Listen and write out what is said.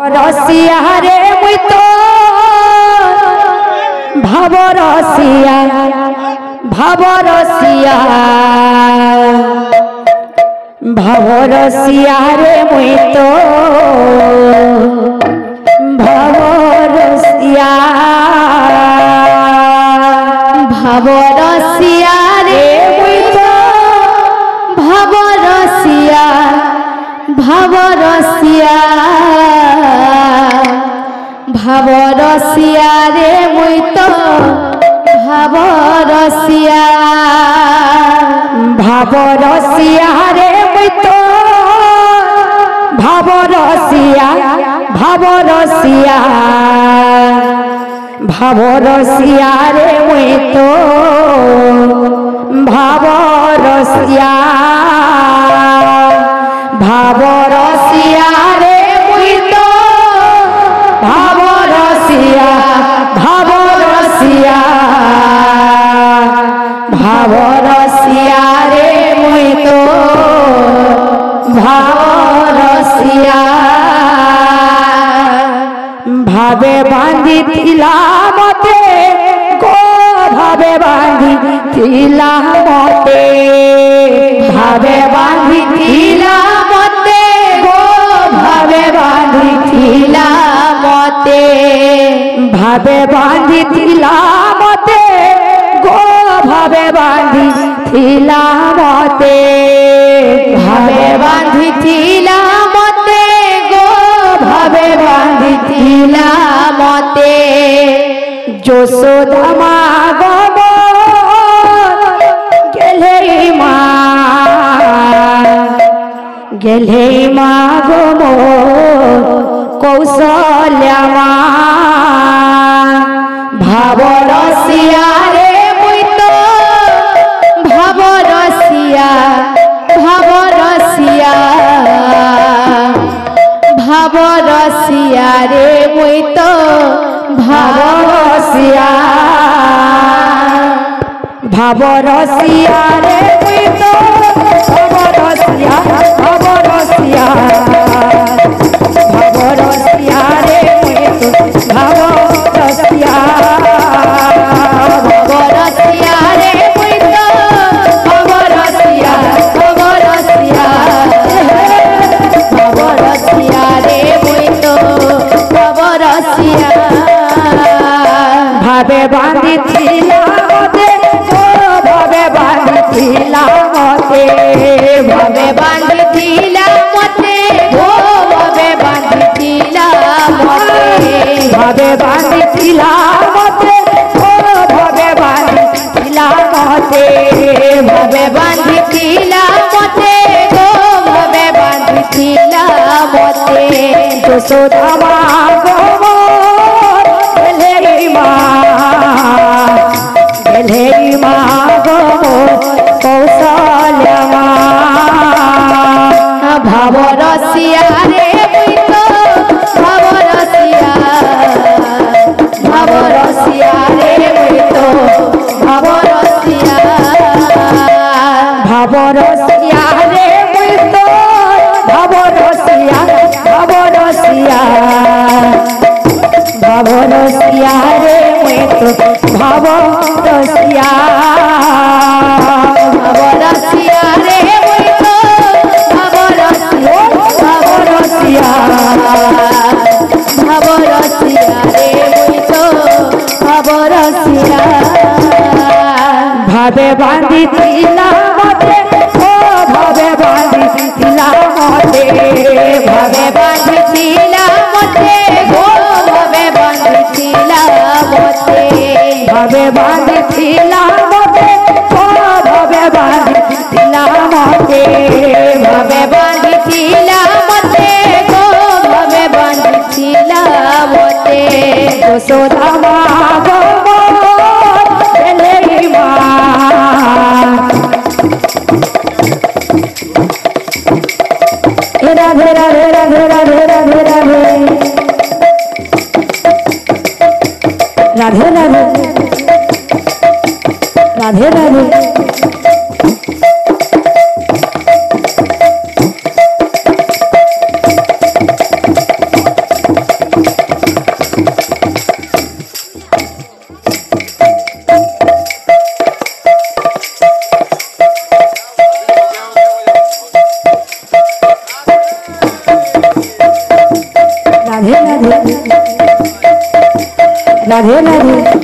रसिया रे मुई तो भाव रसिया भाव रसिया भाव रसिया रे मुई तो भाव रसिया भाव रसिया रे मुई तो भाव रसिया भाव रसिया भाव रसिया रे मुई तो भाव रसिया भाव रसिया रे मुई तो भाव रसिया भाव रसिया भाव रसिया रे मुई तो भाव रसिया भाव रसिया रे मुई तो भाव रसिया भाव रसिया भाव रसिया रे मुई तो भाव रसिया भावे बांधी थिला मते गो भावे बांधी थिला मते भावे बांधी थिला मते गो भावे बांधी थिला मते भावे बांधी थिला मते गो भावे बांधी थिला मते भावे बांधी थिला मते गो भावे बांधी थिला मते যশোদা মা গো गेले मा गो कौशल्या मा भाव रसिया रे मुई तो भाव रसिया भाव रसिया भाव रसिया रे मुई तो भाव रसिया भाव रसिया रे मुई तो भाव रसिया भाव रसिया भाव रसिया रे मुई तो भाव रसिया भाव रसिया रे मुई तो भाव रसिया भाव रसिया भाव रसिया रे मुई तो भाव रसिया भावे बांधी थिला मते भावे बांधी थिला मते भावे बांधी थिला मते भावे बांधी थिला मते भावे बांधी थिला मते भावे बांधी थिला मते भावे बांधी थिला मते भावे बांधी थिला मते যশোদা মা গো गेले मा गो कौशल्या मा भाव रसिया रे मुई तो भाव रसिया भाव रसिया रे मुई तो भाव रसिया भाव रसिया रे मुई तो भाव रसिया भाव रसिया भाव रसिया रे मुई तो भाव रसिया भाव रसिया रे मुई तो भाव रसिया भाव रसिया भाव रसिया रे मुई तो भाव रसिया भावे बांधी थिला मते भावे बांधी थिला मते भावे बांधी थिला मते भावे बांधी थिला मते भावे बांधी थिला मते भावे बांधी थिला मते भावे बांधी थिला मते भावे बांधी थिला मते যশোদা মা গো गेले मा राधे राधे राधे राधे राधे राधे राधे राधे राधे राधे রাধে রাধে